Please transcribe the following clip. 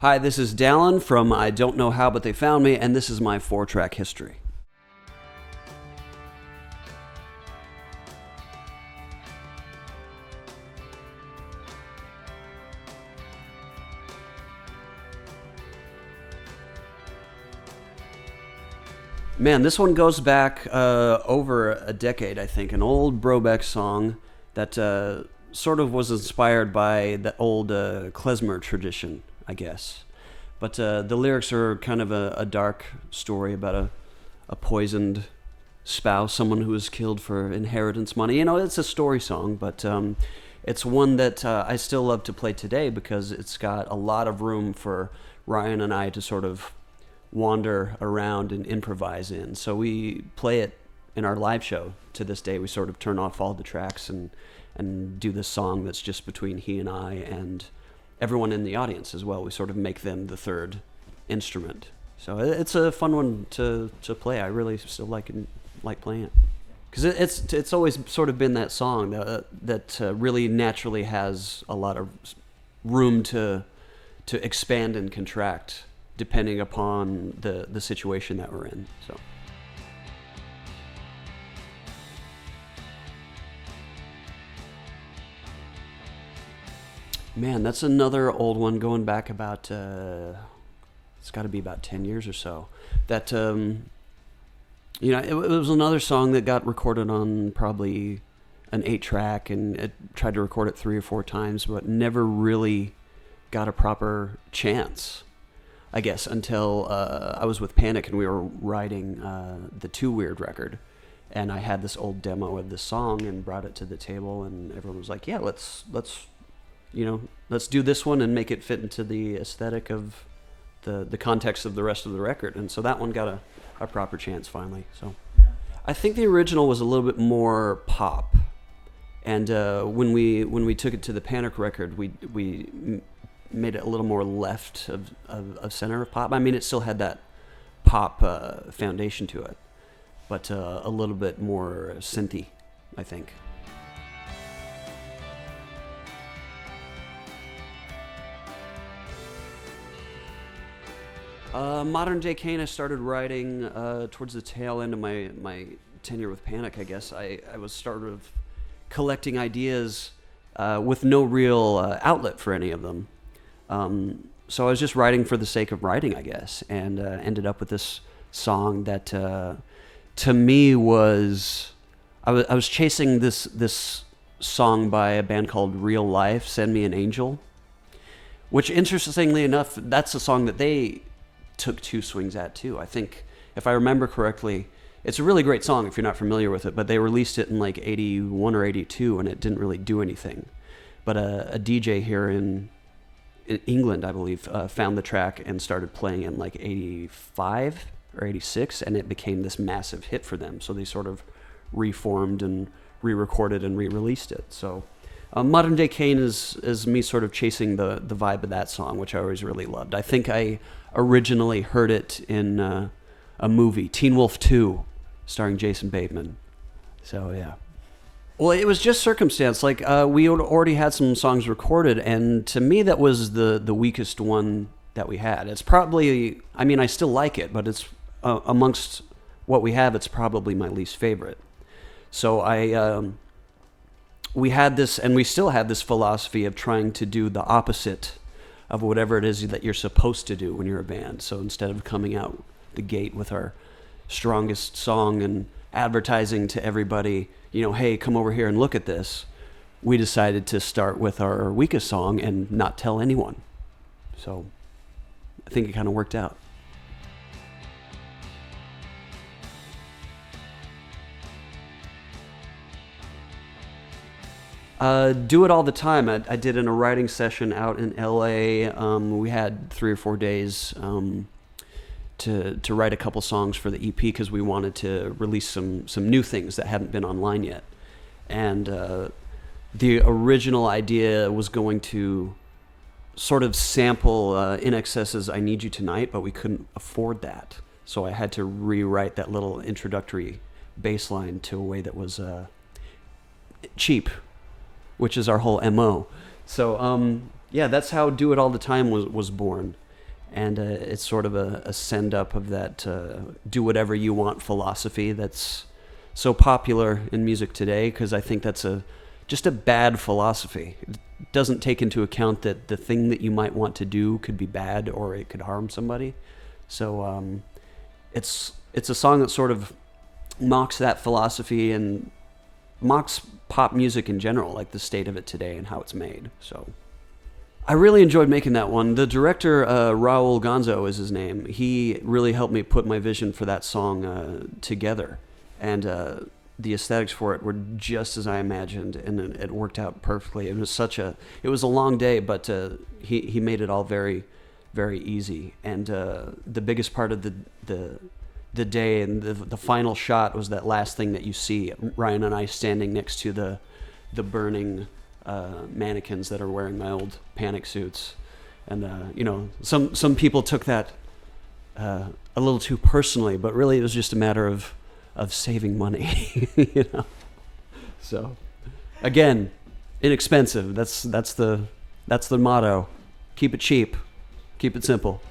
Hi, this is Dallon from I Don't Know How But They Found Me, and this is my 4-track history. Man, this one goes back over a decade, I think. An old Brobecks song that sort of was inspired by the old klezmer tradition, I guess. But the lyrics are kind of a dark story about a poisoned spouse, someone who was killed for inheritance money. You know, it's a story song, but it's one that I still love to play today because it's got a lot of room for Ryan and I to sort of wander around and improvise in. So we play it in our live show to this day. We sort of turn off all the tracks and do this song that's just between he and I and everyone in the audience as well. We sort of make them the third instrument. So it's a fun one to play. I really still like playing it because it's always sort of been that song that really naturally has a lot of room to expand and contract depending upon the situation that we're in. So. Man, that's another old one going back about, it's got to be about 10 years or so. That, it was another song that got recorded on probably an 8-track, and it tried to record it 3 or 4 times, but never really got a proper chance, I guess, until I was with Panic and we were writing the Too Weird record. And I had this old demo of this song and brought it to the table, and everyone was like, yeah, let's do this one and make it fit into the aesthetic of the context of the rest of the record. And so that one got a proper chance finally. So I think the original was a little bit more pop. And when we took it to the Panic record, we made it a little more left of center of pop. I mean, it still had that pop foundation to it, but a little bit more synthy, I think. Modern Day Cain I started writing towards the tail end of my tenure with Panic, I guess. I was sort of collecting ideas with no real outlet for any of them. So I was just writing for the sake of writing, I guess, and ended up with this song that to me was... I was chasing this song by a band called Real Life, Send Me an Angel, which, interestingly enough, that's a song that they took 2 swings at too. I think, if I remember correctly, it's a really great song if you're not familiar with it, but they released it in like 81 or 82 and it didn't really do anything. But a DJ here in England, I believe, found the track and started playing in like 85 or 86, and it became this massive hit for them. So they sort of reformed and re-recorded and re-released it. So Modern Day Cain is me sort of chasing the vibe of that song, which I always really loved. I think I originally heard it in a movie, Teen Wolf 2, starring Jason Bateman. So, yeah. Well, it was just circumstance. Like, we already had some songs recorded, and to me that was the weakest one that we had. It's probably, I mean, I still like it, but it's amongst what we have, it's probably my least favorite. So we had this, and we still have this philosophy of trying to do the opposite of whatever it is that you're supposed to do when you're a band. So instead of coming out the gate with our strongest song and advertising to everybody, hey, come over here and look at this, we decided to start with our weakest song and not tell anyone. So I think it kind of worked out. Do it all the time. I did in a writing session out in LA. We had 3 or 4 days to write a couple songs for the EP because we wanted to release some new things that hadn't been online yet. And the original idea was going to sort of sample InXS's I Need You Tonight, but we couldn't afford that. So I had to rewrite that little introductory bass line to a way that was cheap, which is our whole MO. So, yeah, that's how Do It All the Time was born. and it's sort of a send up of that do whatever you want philosophy that's so popular in music today, because I think that's just a bad philosophy. It doesn't take into account that the thing that you might want to do could be bad or it could harm somebody. So it's a song that sort of mocks that philosophy and mocks pop music in general, like the state of it today and how it's made. So I really enjoyed making that one. The director, Raul Gonzo is his name. He really helped me put my vision for that song together. And the aesthetics for it were just as I imagined, and it worked out perfectly. It was a long day, but he made it all very, very easy. And the biggest part of the day and the final shot was that last thing that you see, Ryan and I standing next to the burning mannequins that are wearing my old Panic suits. And some people took that a little too personally, but really it was just a matter of saving money. So again, inexpensive. That's the motto. Keep it cheap, keep it simple.